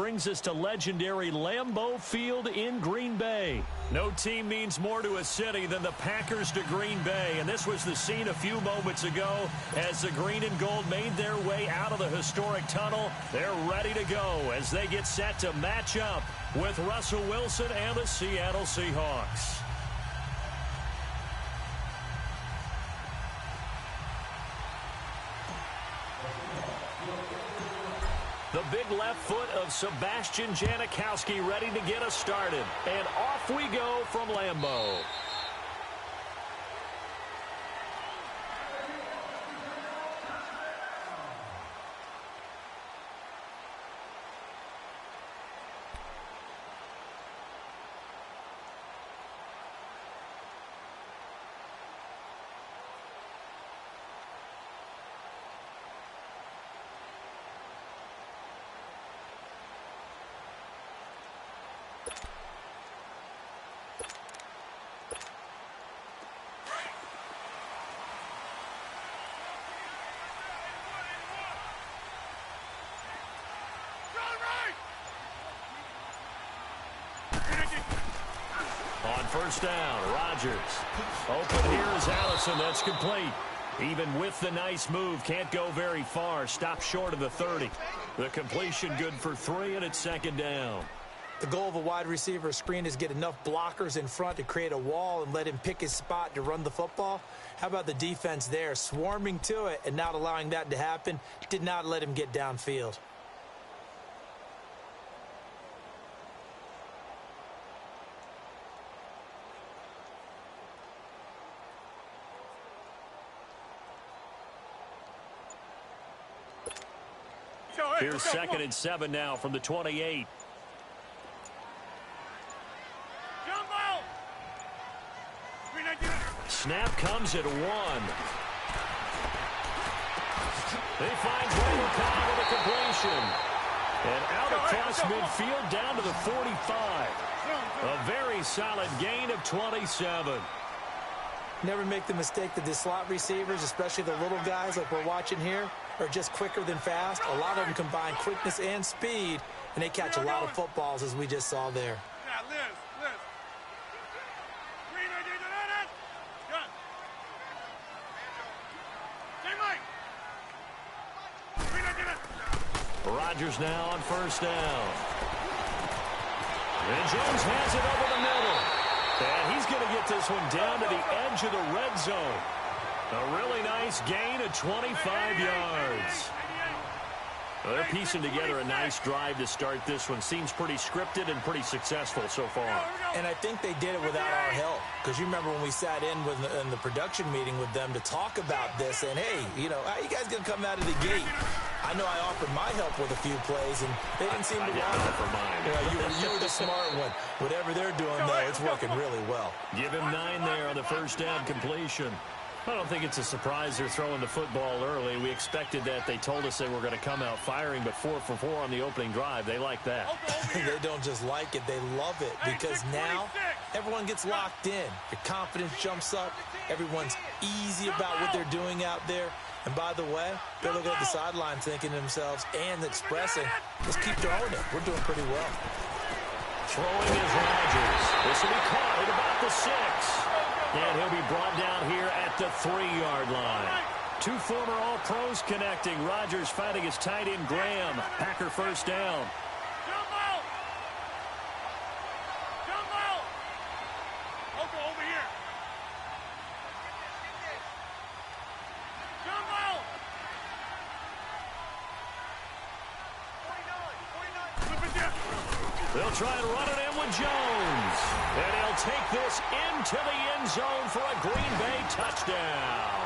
brings us to legendary Lambeau Field in Green Bay. No team means more to a city than the Packers to Green Bay, and this was the scene a few moments ago as the green and gold made their way out of the historic tunnel. They're ready to go as they get set to match up with Russell Wilson and the Seattle Seahawks. The big left foot of Sebastian Janikowski ready to get us started. And off we go from Lambeau. First down, Rodgers. Open here is Allison. That's complete. Even with the nice move, can't go very far. Stop short of the 30. The completion good for 3, and it's second down. The goal of a wide receiver screen is get enough blockers in front to create a wall and let him pick his spot to run the football. How about the defense there, swarming to it and not allowing that to happen? Did not let him get downfield. Here's 2nd and 7 now from the 28. Snap comes at 1. They find Randall Cobb with a completion. And out across midfield down to the 45. A very solid gain of 27. Never make the mistake that the slot receivers, especially the little guys like we're watching here, are just quicker than fast. A lot of them combine quickness and speed, and they catch a lot of footballs, as we just saw there. Rodgers now on first down. And Jones has it over the middle. And he's going to get this one down to the edge of the red zone. A really nice gain of 25 yards. Well, they're piecing together a nice drive to start this one. Seems pretty scripted and pretty successful so far. And I think they did it without our help. Because you remember when we sat in the production meeting with them to talk about this. And, hey, you know, how you guys going to come out of the gate? I know I offered my help with a few plays, and they didn't seem to want it. For mine. You were the smart one. Whatever they're doing, though, it's working really well. Give him 9 there on the first down completion. I don't think it's a surprise they're throwing the football early. We expected that. They told us they were going to come out firing, but 4 for 4 on the opening drive. They like that. They don't just like it. They love it because now everyone gets locked in. Your confidence jumps up. Everyone's easy about what they're doing out there. And by the way, they're looking at the sideline thinking to themselves and expressing, let's keep throwing it. We're doing pretty well. Throwing is Rodgers. This will be caught at about the 6. And he'll be brought down here at the 3-yard line. 2 former All-Pros connecting. Rodgers fighting his tight end Graham. Packer first down. They'll try and run it in with Jones. And he'll take this into the end zone for a Green Bay touchdown.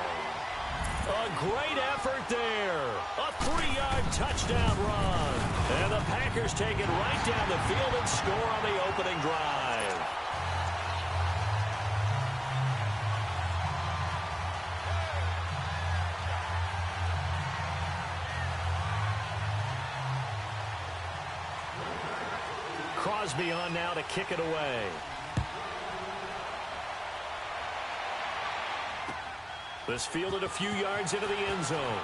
A great effort there. A 3-yard touchdown run. And the Packers take it right down the field and score on the opening drive. Crosby on now to kick it away. This fielded a few yards into the end zone.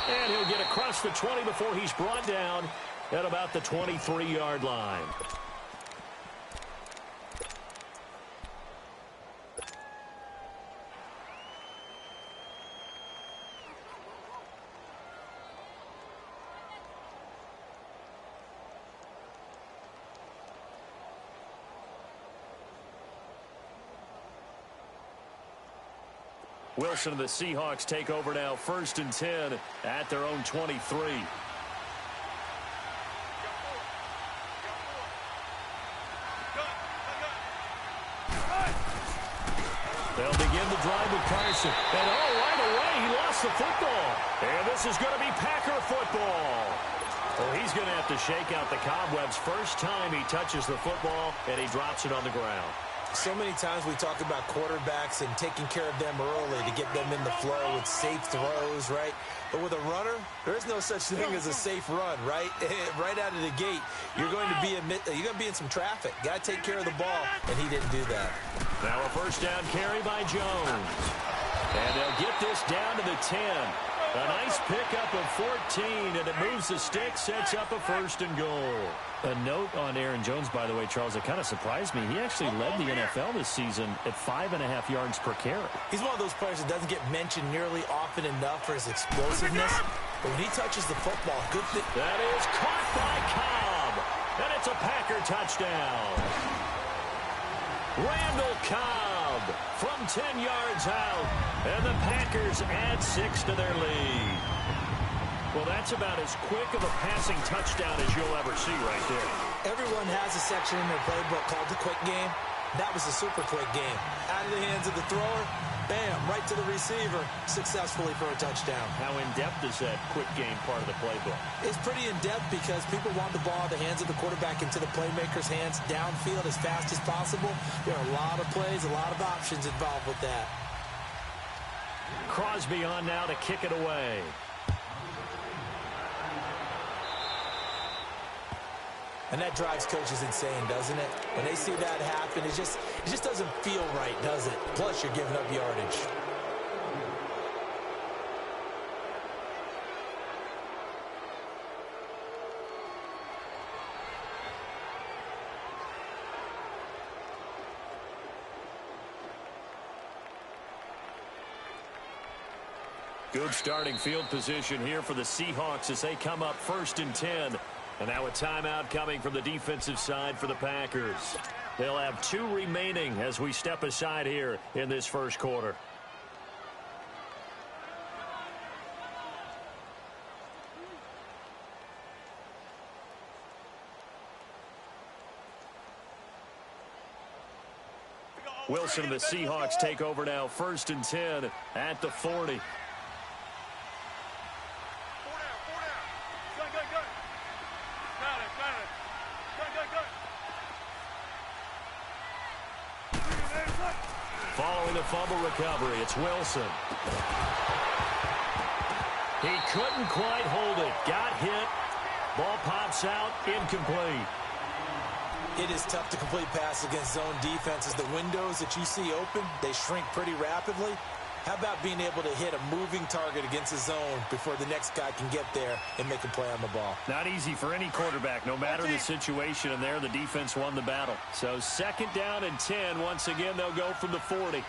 And he'll get across the 20 before he's brought down at about the 23-yard line. Wilson and the Seahawks take over now, 1st and 10 at their own 23. They'll begin the drive with Carson. And right away, he lost the football. And this is going to be Packer football. Well, he's going to have to shake out the cobwebs first time he touches the football, and he drops it on the ground. So many times we talk about quarterbacks and taking care of them early to get them in the flow with safe throws, right? But with a runner, there is no such thing as a safe run, right? Right out of the gate, you're going to be in some traffic. Got to take care of the ball, and he didn't do that. Now a first down carry by Jones. And they'll get this down to the 10. A nice pickup of 14, and it moves the stick, sets up a 1st and goal. A note on Aaron Jones, by the way, Charles, it kind of surprised me. He actually led the NFL this season at 5.5 yards per carry. He's one of those players that doesn't get mentioned nearly often enough for his explosiveness. But when he touches the football, good thing. That is caught by Cobb. And it's a Packer touchdown. Randall Cobb from 10 yards out. And the Packers add 6 to their lead. Well, that's about as quick of a passing touchdown as you'll ever see right there. Everyone has a section in their playbook called the quick game. That was a super quick game. Out of the hands of the thrower, bam, right to the receiver, successfully for a touchdown. How in-depth is that quick game part of the playbook? It's pretty in-depth because people want the ball in the hands of the quarterback into the playmaker's hands downfield as fast as possible. There are a lot of plays, a lot of options involved with that. Crosby on now to kick it away. And that drives coaches insane, doesn't it? When they see that happen, it just doesn't feel right, does it? Plus, you're giving up yardage. Good starting field position here for the Seahawks as they come up 1st and 10. And now a timeout coming from the defensive side for the Packers. They'll have 2 remaining as we step aside here in this first quarter. Wilson and the Seahawks take over now, 1st and 10 at the 40. Following the fumble recovery, it's Wilson. He couldn't quite hold it. Got hit. Ball pops out, incomplete. It is tough to complete pass against zone defenses. The windows that you see open, they shrink pretty rapidly. How about being able to hit a moving target against a zone before the next guy can get there and make a play on the ball? Not easy for any quarterback, no matter the situation, and there the defense won the battle. So 2nd down and 10. Once again, they'll go from the 40. 14.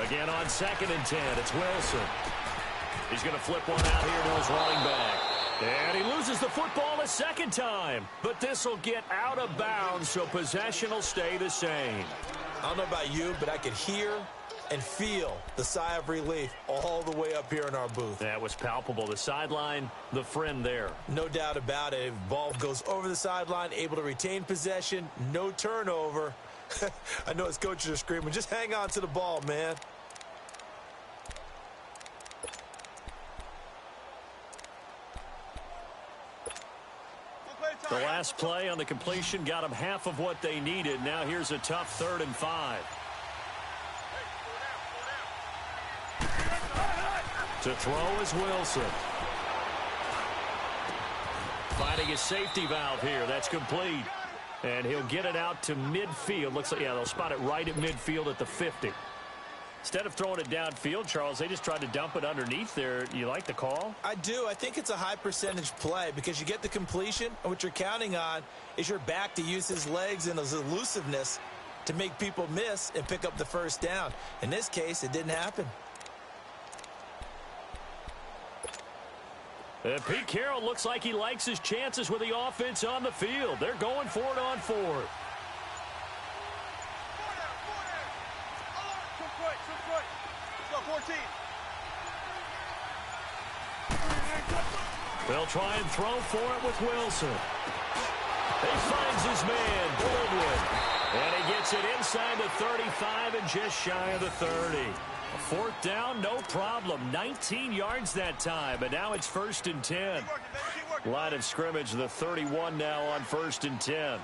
Again on 2nd and 10, it's Wilson. He's going to flip one out here to his running back. And he loses the football a 2nd time. But this will get out of bounds, so possession will stay the same. I don't know about you, but I could hear and feel the sigh of relief all the way up here in our booth. That was palpable. The sideline, the friend there. No doubt about it. Ball goes over the sideline, able to retain possession, no turnover. I know his coaches are screaming, just hang on to the ball, man. The last play on the completion got them half of what they needed. Now here's a tough 3rd and 5. To throw is Wilson. Finding a safety valve here. That's complete. And he'll get it out to midfield. Looks like, yeah, they'll spot it right at midfield at the 50. Instead of throwing it downfield, Charles, they just tried to dump it underneath there. You like the call? I do. I think it's a high percentage play because you get the completion, and what you're counting on is your back to use his legs and his elusiveness to make people miss and pick up the first down. In this case, it didn't happen. Pete Carroll looks like he likes his chances with the offense on the field. They're going for it on fourth. They'll try and throw for it with Wilson. He finds his man, Goldwood. And he gets it inside the 35 and just shy of the 30. A fourth down, no problem. 19 yards that time, but now it's 1st and 10. Line of scrimmage, the 31 now on 1st and 10.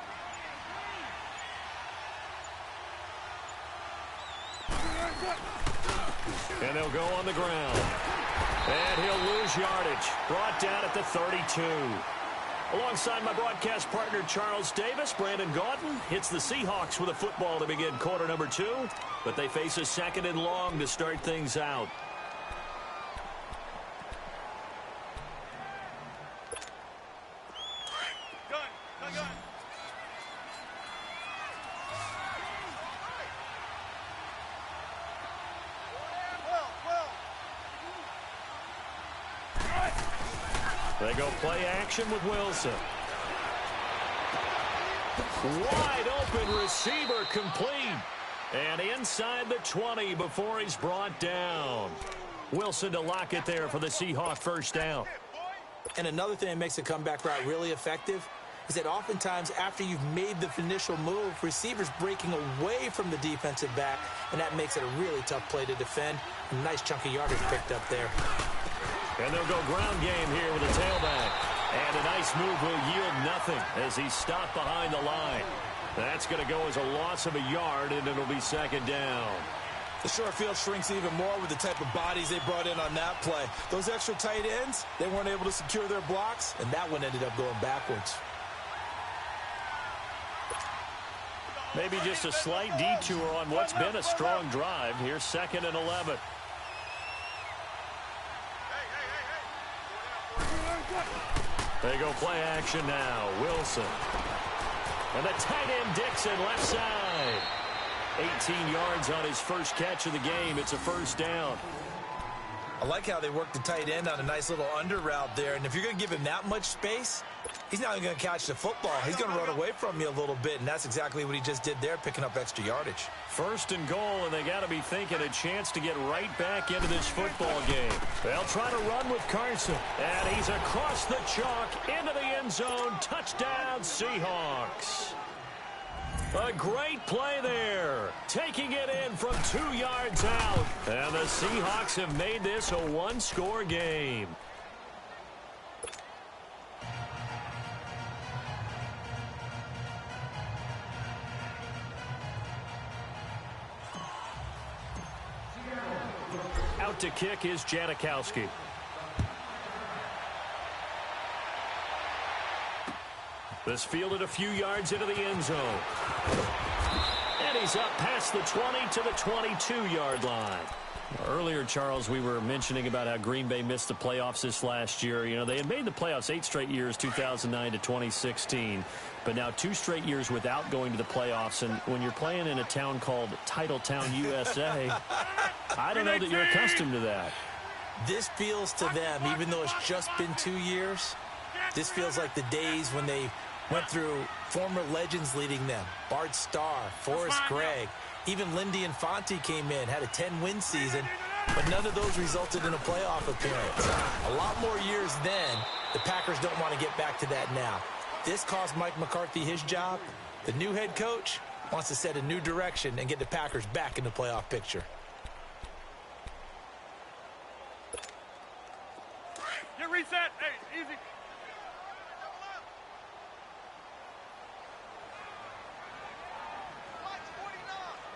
And they'll go on the ground. And he'll lose yardage. Brought down at the 32. Alongside my broadcast partner, Charles Davis, Brandon Gaudin hits the Seahawks with a football to begin quarter number 2. But they face a 2nd and long to start things out. They go play action with Wilson. Wide open receiver complete. And inside the 20 before he's brought down. Wilson to lock it there for the Seahawk first down. And another thing that makes a comeback route really effective is that oftentimes after you've made the initial move, receivers breaking away from the defensive back, and that makes it a really tough play to defend. A nice chunk of yardage picked up there. And they'll go ground game here with a tailback. And a nice move will yield nothing as he's stopped behind the line. That's going to go as a loss of a yard, and it'll be 2nd down. The short field shrinks even more with the type of bodies they brought in on that play. Those extra tight ends, they weren't able to secure their blocks, and that one ended up going backwards. Maybe just a slight detour on what's been a strong drive. Here's 2nd and 11. They go play action now. Wilson. And the tight end Dixon left side. 18 yards on his first catch of the game. It's a first down. I like how they work the tight end on a nice little under route there. And if you're going to give him that much space, he's not going to catch the football. He's going to run away from you a little bit, and that's exactly what he just did there, picking up extra yardage. 1st and goal, and they got to be thinking a chance to get right back into this football game. They'll try to run with Carson, and he's across the chalk into the end zone. Touchdown, Seahawks. A great play there, taking it in from 2 yards out. And the Seahawks have made this a one-score game. Out to kick is Janikowski. This fielded a few yards into the end zone. And he's up past the 20 to the 22-yard line. Earlier, Charles, we were mentioning about how Green Bay missed the playoffs this last year. You know, they had made the playoffs 8 straight years, 2009 to 2016. But now 2 straight years without going to the playoffs. And when you're playing in a town called Titletown, USA, I don't know that you're accustomed to that. This feels to them, even though it's just been 2 years, this feels like the days when they went through former legends leading them. Bart Starr, Forrest Gregg, even Lindy Infante came in, had a 10-win season, but none of those resulted in a playoff appearance. A lot more years then. The Packers don't want to get back to that now. This cost Mike McCarthy his job. The new head coach wants to set a new direction and get the Packers back in the playoff picture. Get reset. Hey, easy.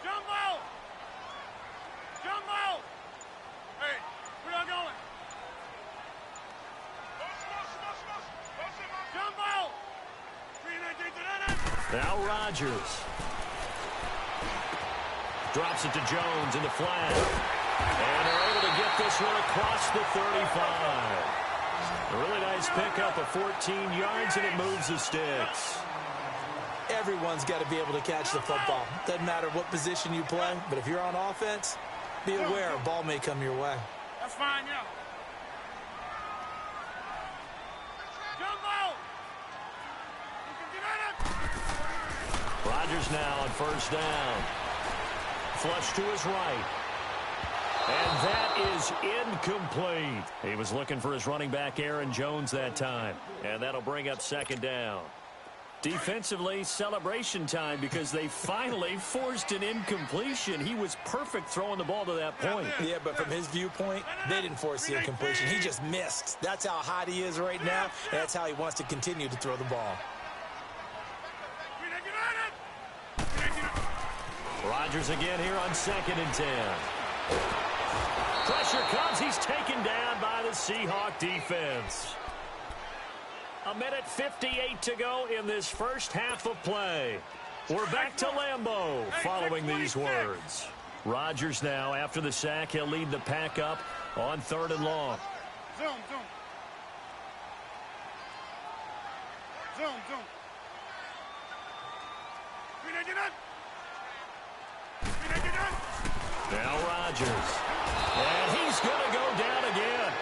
Jumbo! Jumbo! Hey, we're not going. Jumbo! 319 to Now Rodgers. Drops it to Jones in the flat. And they're able to get this one across the 35. A really nice pickup of 14 yards, and it moves the sticks. Everyone's got to be able to catch the football. Doesn't matter what position you play, but if you're on offense, be aware a ball may come your way. That's fine, yeah. Jump out! You can get it! Rodgers now on first down. Flush to his right. And that is incomplete. He was looking for his running back, Aaron Jones, that time. And that'll bring up second down. Defensively, celebration time because they finally forced an incompletion. He was perfect throwing the ball to that point. Yeah, but from his viewpoint, they didn't force the incompletion. He just missed. That's how hot he is right now, and that's how he wants to continue to throw the ball. Rodgers again here on 2nd and 10. Pressure comes. He's taken down by the Seahawk defense. 1:58 to go in this first half of play. We're back to Lambeau following these words. Rodgers now, after the sack, he'll lead the pack up on 3rd and long. Zoom, zoom. Zoom, zoom. Now Rodgers. And he's going to go down again.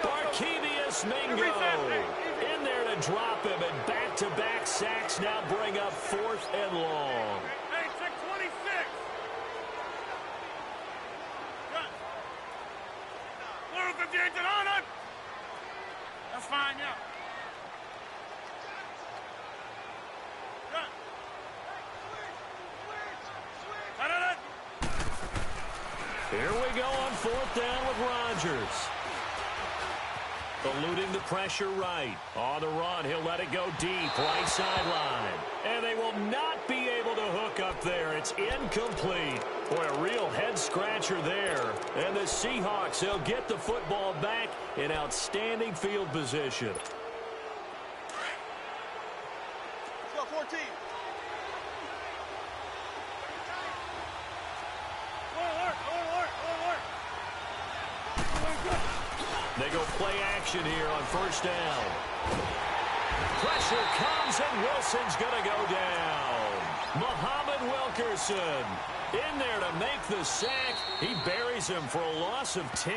Barkevious Mingo in there to drop him, and back-to-back sacks now bring up 4th and long. Hey, check 26. That's fine, yeah. Here we go on 4th down with Rodgers. Eluding the pressure right. On the run, he'll let it go deep, right sideline. And they will not be able to hook up there. It's incomplete. Boy, a real head-scratcher there. And the Seahawks, they'll get the football back in outstanding field position. Let's go, 14. They go play action here on 1st down. Pressure comes, and Wilson's going to go down. Muhammad Wilkerson in there to make the sack. He buries him for a loss of 10.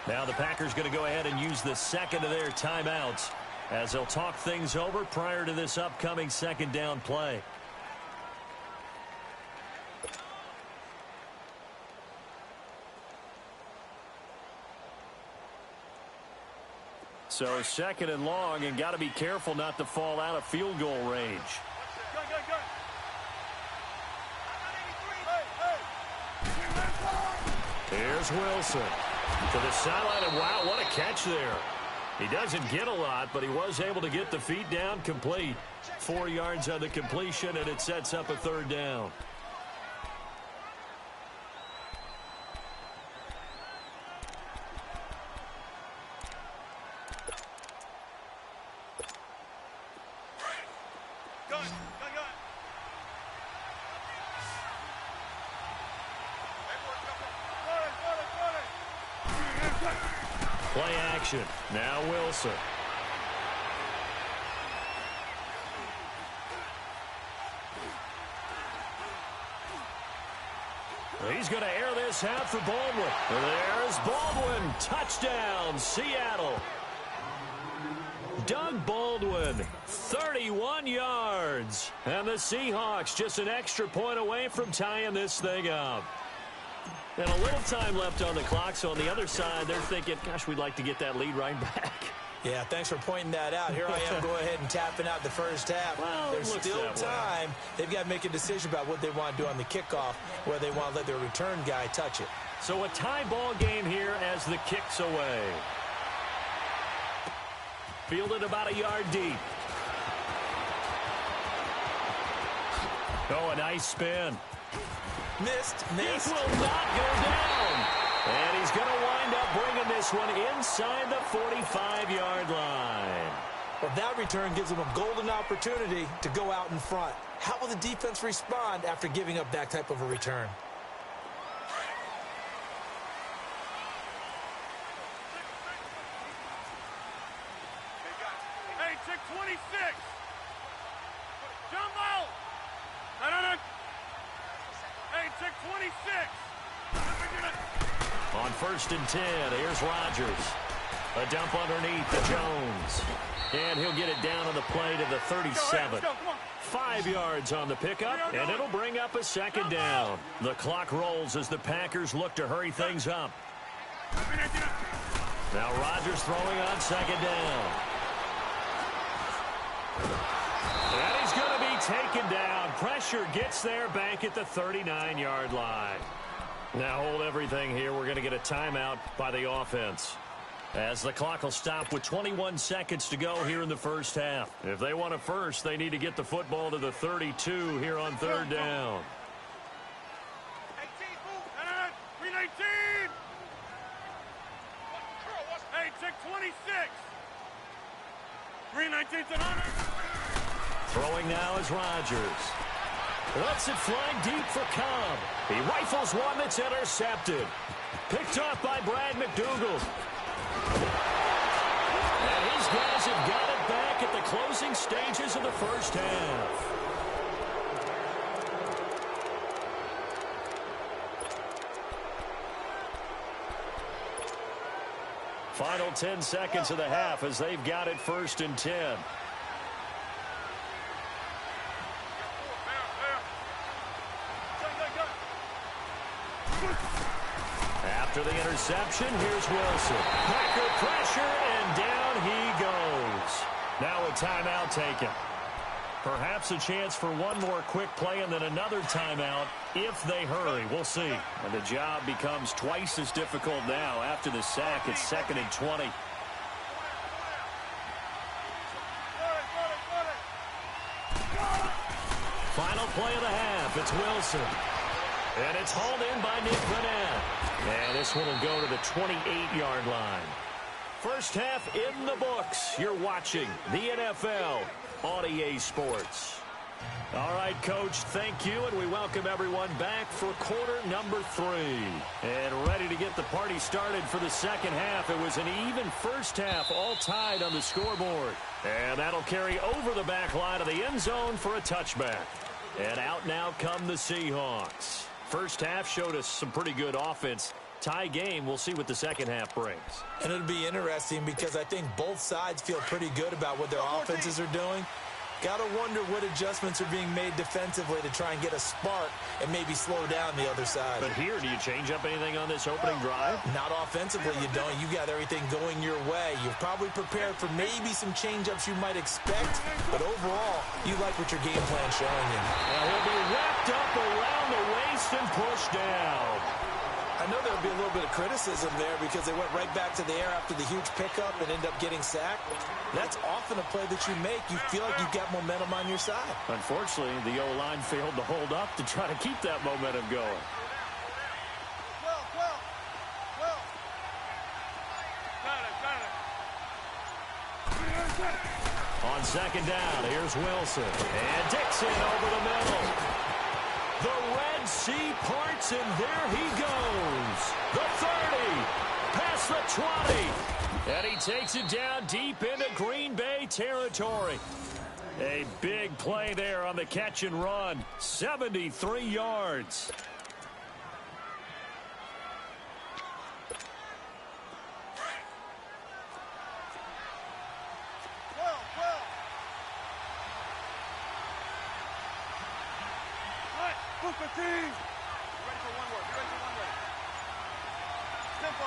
Now the Packers going to go ahead and use the second of their timeouts as they'll talk things over prior to this upcoming 2nd down play. So 2nd and long, and got to be careful not to fall out of field goal range. Here's Wilson to the sideline, and wow, what a catch there. He doesn't get a lot, but he was able to get the feet down complete. 4 yards on the completion, and it sets up a 3rd down. Play action. Now Wilson. He's going to air this out for Baldwin. There's Baldwin. Touchdown, Seattle. Doug Baldwin, 31 yards. And the Seahawks just an extra point away from tying this thing up. And a little time left on the clock, so on the other side, they're thinking, gosh, we'd like to get that lead right back. Yeah, thanks for pointing that out. Here I am, go ahead and tapping out the first half. Well, there's still time. They've got to make a decision about what they want to do on the kickoff, where they want to let their return guy touch it. So a tie ball game here as the kick's away. Fielded about a yard deep. Oh, a nice spin. Missed. He will not go down. And he's going to wind up bringing this one inside the 45-yard line. Well, that return gives them a golden opportunity to go out in front. How will the defense respond after giving up that type of a return? Hey, check 26. Jumbo. No. Hey, check 26. On 1st and 10, here's Rodgers. A dump underneath to Jones. And he'll get it down on the play to the 37. Let's go, come on. 5 yards on the pickup, and it'll bring up a 2nd down. The clock rolls as the Packers look to hurry things up. Now Rodgers throwing on 2nd down. And he's going to be taken down. Pressure gets there back at the 39-yard line. Now hold everything here. We're going to get a timeout by the offense, as the clock will stop with 21 seconds to go here in the first half. If they want a first, they need to get the football to the 32 here on 3rd down. 18. Hey, check 26. 319 to 100. Throwing now is Rodgers. Lets it fly deep for Cobb. He rifles one that's intercepted. Picked off by Brad McDougald. And his guys have got it back at the closing stages of the first half. Final 10 seconds of the half as they've got it 1st and 10. After the interception, here's Wilson. Packer pressure, and down he goes. Now a timeout taken. Perhaps a chance for one more quick play and then another timeout if they hurry. We'll see. And the job becomes twice as difficult now after the sack. It's 2nd and 20. Final play of the half. It's Wilson. And it's hauled in by Nick Vannett. And this one will go to the 28-yard line. First half in the books. You're watching the NFL on EA Sports. All right, Coach, thank you, and we welcome everyone back for quarter number 3. And ready to get the party started for the second half. It was an even first half, all tied on the scoreboard. And that'll carry over the back line of the end zone for a touchback. And out now come the Seahawks. First half showed us some pretty good offense. Tie game. We'll see what the second half brings. And it'll be interesting because I think both sides feel pretty good about what their offenses are doing. Got to wonder what adjustments are being made defensively to try and get a spark and maybe slow down the other side. But here, do you change up anything on this opening drive? Not offensively, you don't. You got everything going your way. You're probably prepared for maybe some change-ups you might expect, but overall, you like what your game plan's showing you. Well, he'll be wrapped up around the waist and pushed down. I know there'll be a little bit of criticism there because they went right back to the air after the huge pickup and end up getting sacked. That's often a play that you make. You feel like you've got momentum on your side. Unfortunately, the O-line failed to hold up to try to keep that momentum going. On second down, here's Wilson. And Dixon over the middle. The Red Sea parts, and there he goes. The 30, past the 20. And he takes it down deep into Green Bay territory. A big play there on the catch and run. 73 yards. Be ready for one word. Be ready for one word. Tempo.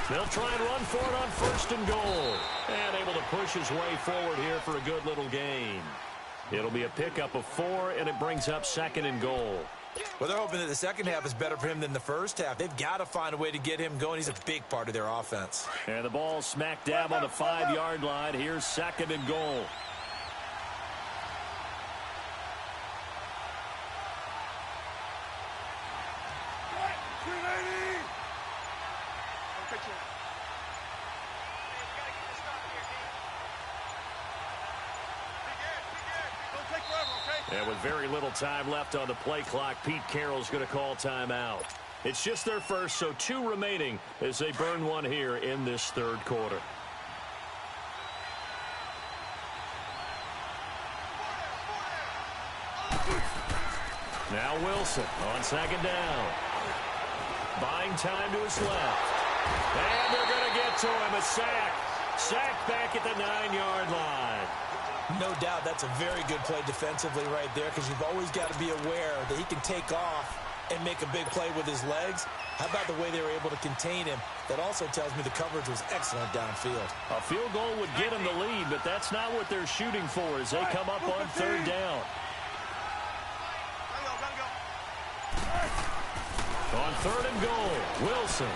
They'll try and run for it on first and goal. And able to push his way forward here for a good little gain. It'll be a pickup of 4, and it brings up second and goal. Well, they're hoping that the second half is better for him than the first half. They've got to find a way to get him going. He's a big part of their offense. And the ball smack dab on the 5-yard line. Here's second and goal. And with very little time left on the play clock, Pete Carroll's going to call timeout. It's just their first, so 2 remaining as they burn one here in this third quarter. Now Wilson on second down. Buying time to his left. And they're going to get to him. A sack. Sack back at the 9-yard line. No doubt that's a very good play defensively right there, because you've always got to be aware that he can take off and make a big play with his legs. How about the way they were able to contain him? That also tells me the coverage was excellent downfield. A field goal would get him the lead, but that's not what they're shooting for as they come up on third down. On third and goal, Wilson.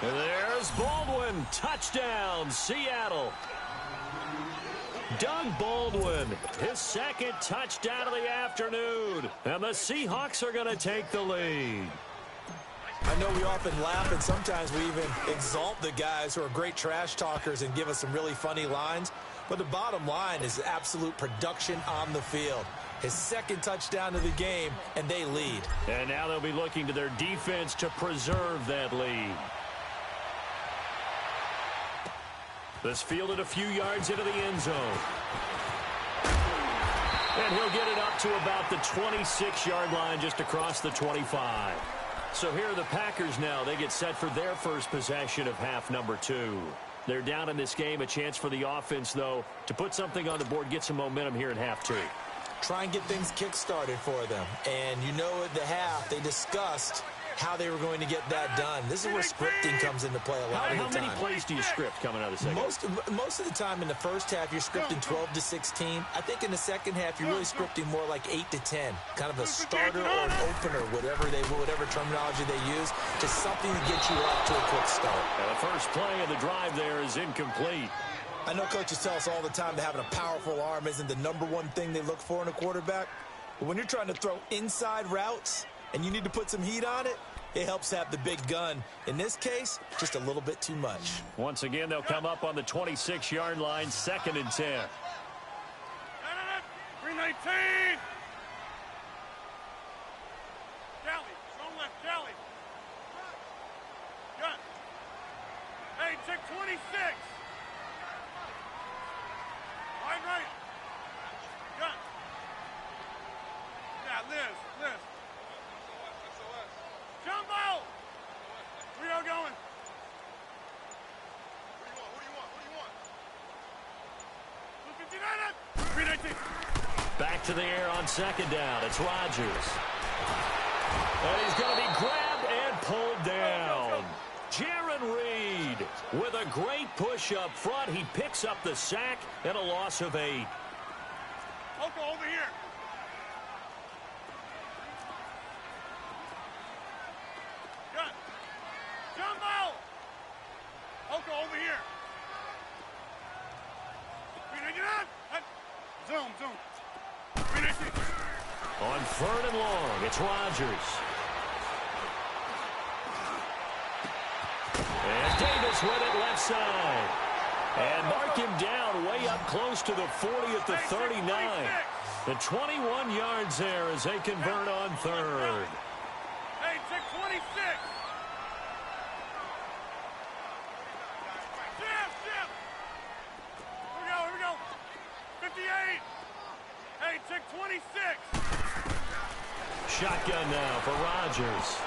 And there's Baldwin. Touchdown, Seattle. Doug Baldwin, his second touchdown of the afternoon. And the Seahawks are going to take the lead. I know we often laugh, and sometimes we even exalt the guys who are great trash talkers and give us some really funny lines. But the bottom line is absolute production on the field. His second touchdown of the game, and they lead. And now they'll be looking to their defense to preserve that lead. This fielded a few yards into the end zone. And he'll get it up to about the 26-yard line, just across the 25. So here are the Packers now. They get set for their first possession of half number 2. They're down in this game. A chance for the offense, though, to put something on the board, get some momentum here in half 2. Try and get things kick-started for them. And you know at the half, they discussed how they were going to get that done. This is where scripting comes into play a lot of the time. How many plays do you script coming out of the second? Most of the time in the first half, you're scripting 12 to 16. I think in the second half, you're really scripting more like 8 to 10. Kind of a starter or an opener, whatever terminology they use, just something to get you off to a quick start. And the first play of the drive there is incomplete. I know coaches tell us all the time that having a powerful arm isn't the number one thing they look for in a quarterback. But when you're trying to throw inside routes and you need to put some heat on it, it helps have the big gun. In this case, just a little bit too much. Once again, they'll come up on the 26-yard line, 2nd and 10. 319. Kelly, strong left, Kelly. Gun. Hey, check 26. Wide right. Gun. Yeah, Liz. Jumbo! Rio going. Who do you want? 259. 319. Back to the air on 2nd down. It's Rodgers. And he's going to be grabbed and pulled down. Jaron Reed with a great push up front. He picks up the sack and a loss of 8. Oko, over here. Gun. Jumbo! Oko, over here. 399. Zoom. 319. On 3rd and long, it's Rodgers. And Davis with it left side. And mark him down way up close to the 40 at the 39. The 21 yards there as they convert on 3rd. Hey, check 26. Shift. Here we go. 58. Hey, check 26. Shotgun now for Rodgers.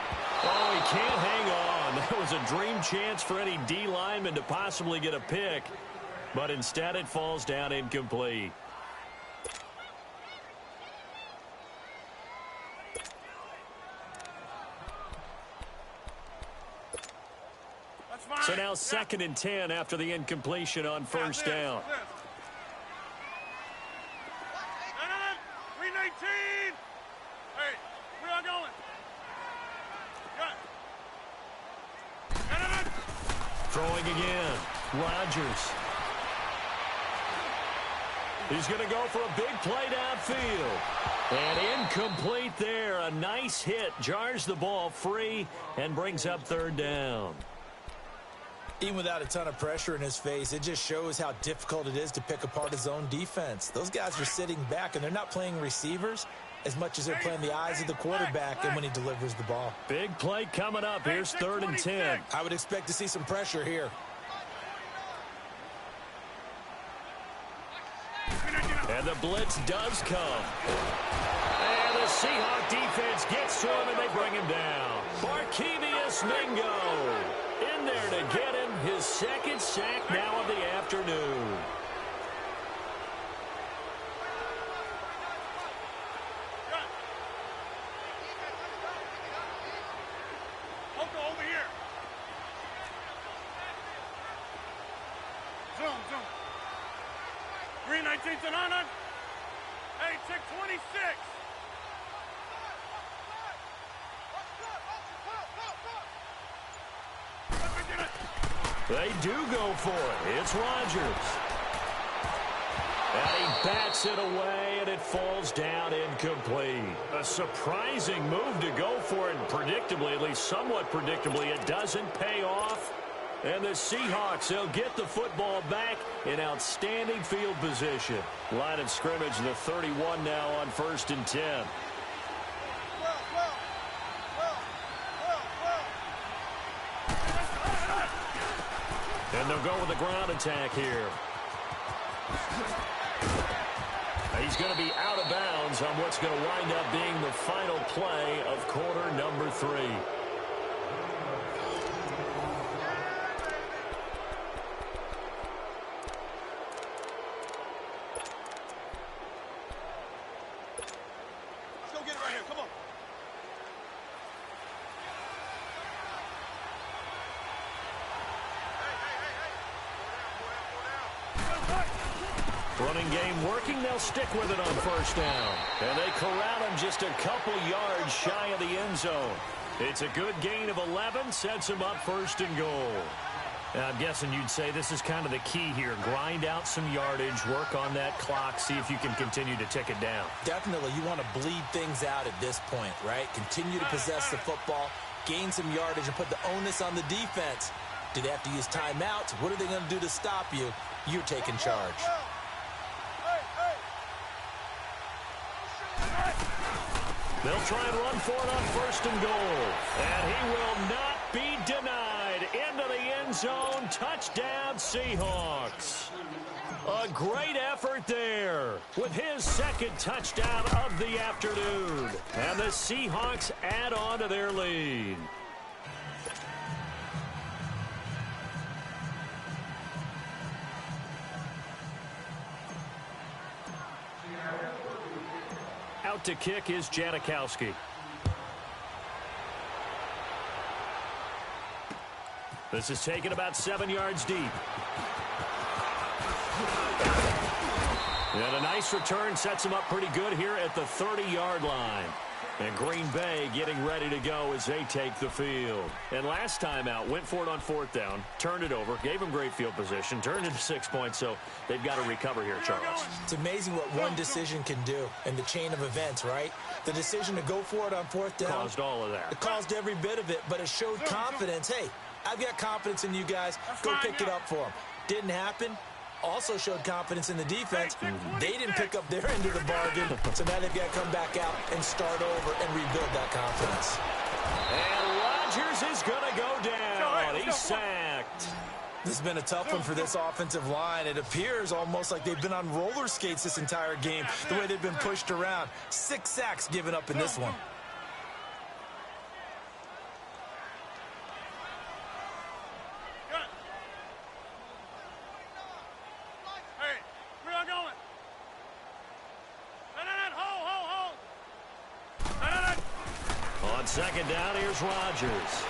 Oh, he can't hang on. That was a dream chance for any D lineman to possibly get a pick, but instead it falls down incomplete. So now 2nd and 10 after the incompletion on 1st down. 319. Hey, we are going. Throwing again. Rodgers. He's going to go for a big play downfield. And incomplete there. A nice hit. Jars the ball free and brings up 3rd down. Even without a ton of pressure in his face, it just shows how difficult it is to pick apart his own defense. Those guys are sitting back, and they're not playing receivers as much as they're playing the eyes of the quarterback and when he delivers the ball. Big play coming up. Here's 3rd and 10. I would expect to see some pressure here. And the blitz does come. And the Seahawk defense gets to him, and they bring him down. Barkevious Mingo in there to get him his 2nd sack now of the afternoon. Over here. Zoom. Green 19 to 9. Hey, check 26. They do go for it. It's Rodgers. And he bats it away, and it falls down incomplete. A surprising move to go for it, and predictably, at least somewhat predictably, it doesn't pay off. And the Seahawks, they'll get the football back in outstanding field position. Line of scrimmage, the 31 now on 1st and 10. And they'll go with the ground attack here. He's going to be out of bounds on what's going to wind up being the final play of quarter number 3. Let's go get it right here. Come on. Running game working. They'll stick with it on 1st down. And they corral him just a couple yards shy of the end zone. It's a good gain of 11. Sets him up 1st and goal. And I'm guessing you'd say this is kind of the key here. Grind out some yardage. Work on that clock. See if you can continue to tick it down. Definitely. You want to bleed things out at this point, right? Continue to possess the football, gain some yardage, and put the onus on the defense. Do they have to use timeouts? What are they going to do to stop you? You're taking charge. They'll try and run for it on 1st and goal. And he will not be denied. Into the end zone. Touchdown, Seahawks. A great effort there with his 2nd touchdown of the afternoon. And the Seahawks add on to their lead. Out to kick is Janikowski. This is taken about 7 yards deep. And a nice return sets him up pretty good here at the 30-yard line. And Green Bay getting ready to go as they take the field. And last time out, went for it on 4th down, turned it over, gave him great field position, turned into 6 points, so they've got to recover here, Charles. It's amazing what one decision can do in the chain of events, right? The decision to go for it on 4th down. Caused all of that. It caused every bit of it, but it showed confidence. Hey, I've got confidence in you guys. Go pick it up for them. Didn't happen. Also showed confidence in the defense. They didn't pick up their end of the bargain, so now they've got to come back out and start over and rebuild that confidence. And Rodgers is going to go down. He's sacked. This has been a tough one for this offensive line. It appears almost like they've been on roller skates this entire game, the way they've been pushed around. 6 sacks given up in this one. On 2nd down, here's Rodgers.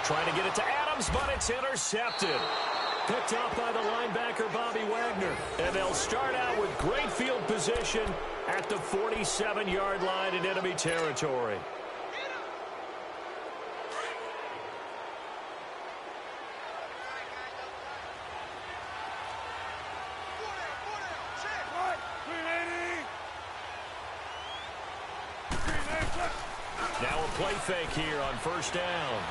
Trying to get it to Adams, but it's intercepted. Picked off by the linebacker, Bobby Wagner. And they'll start out with great field position at the 47-yard line in enemy territory. Now a play fake here on 1st down.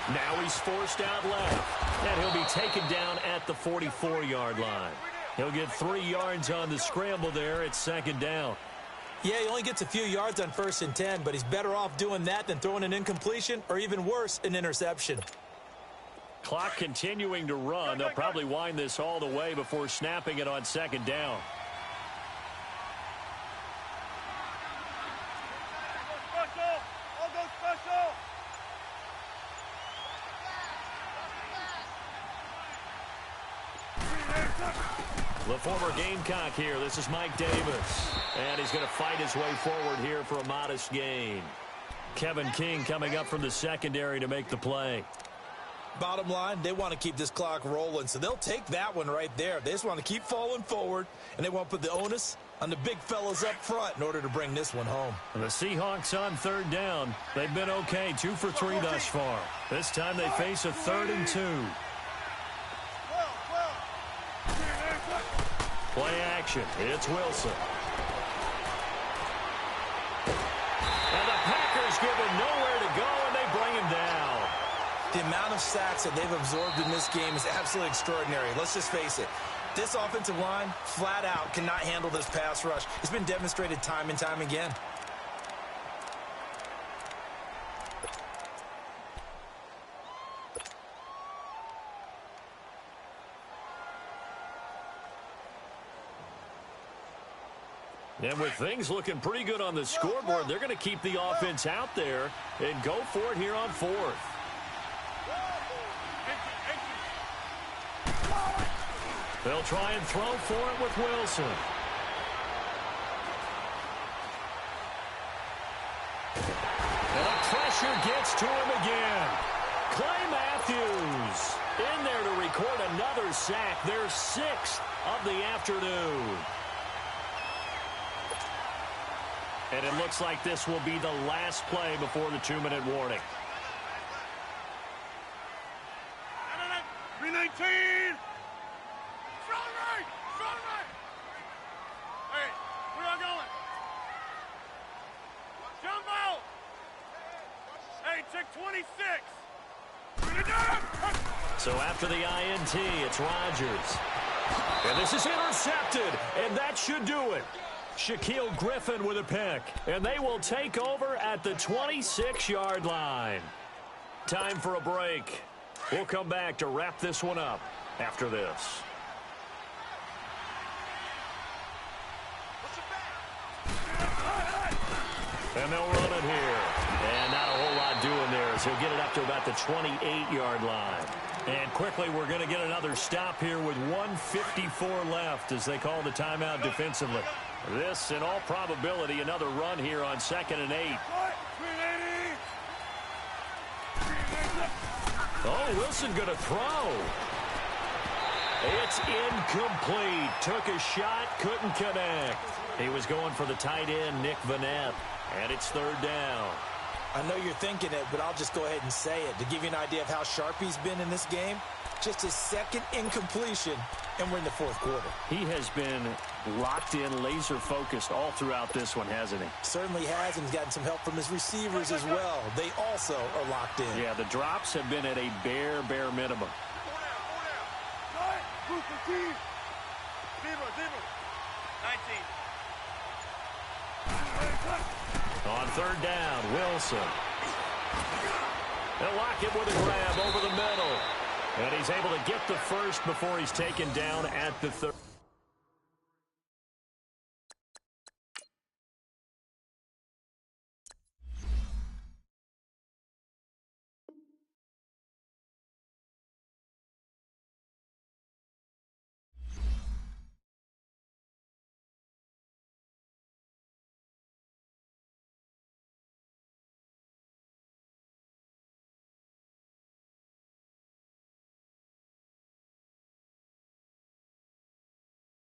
Now he's forced out left. And he'll be taken down at the 44-yard line. He'll get 3 yards on the scramble there. It's second down. Yeah, he only gets a few yards on 1st and 10, but he's better off doing that than throwing an incompletion or even worse, an interception. Clock continuing to run. They'll probably wind this all the way before snapping it on second down. The former Gamecock here. This is Mike Davis. And he's going to fight his way forward here for a modest gain. Kevin King coming up from the secondary to make the play. Bottom line, they want to keep this clock rolling, so they'll take that one right there. They just want to keep falling forward, and they want to put the onus on the big fellas up front in order to bring this one home. And the Seahawks on 3rd down. They've been okay, 2 for 3 thus far. This time they face a 3rd and 2. Play action. It's Wilson. And the Packers give him nowhere to go, and they bring him down. The amount of sacks that they've absorbed in this game is absolutely extraordinary. Let's just face it. This offensive line, flat out, cannot handle this pass rush. It's been demonstrated time and time again. And with things looking pretty good on the scoreboard, they're going to keep the offense out there and go for it here on 4th. They'll try and throw for it with Wilson. And the pressure gets to him again. Clay Matthews in there to record another sack. Their 6th of the afternoon. And it looks like this will be the last play before the 2-minute warning. 319. Strong right. Strong right. Hey, we are going. Jump out. Hey, check 26. So after the INT, it's Rodgers. And this is intercepted, and that should do it. Shaquille Griffin with a pick, and they will take over at the 26-yard line. Time for a break. We'll come back to wrap this one up after this. And they'll run it here. And not a whole lot doing there as he'll get it up to about the 28-yard line. And quickly, we're going to get another stop here with 1:54 left as they call the timeout defensively. This, in all probability, another run here on 2nd and 8. Oh, Wilson going to throw. It's incomplete. Took a shot, couldn't connect. He was going for the tight end, Nick Vanette. And it's 3rd down. I know you're thinking it, but I'll just go ahead and say it. To give you an idea of how sharp he's been in this game, just his 2nd incompletion, and we're in the 4th quarter. He has been locked in, laser-focused all throughout this one, hasn't he? Certainly has, and he's gotten some help from his receivers as well. They also are locked in. Yeah, the drops have been at a bare minimum. 19. On 3rd down, Wilson. They'll lock it with a grab over the middle. And he's able to get the first before he's taken down at the 30.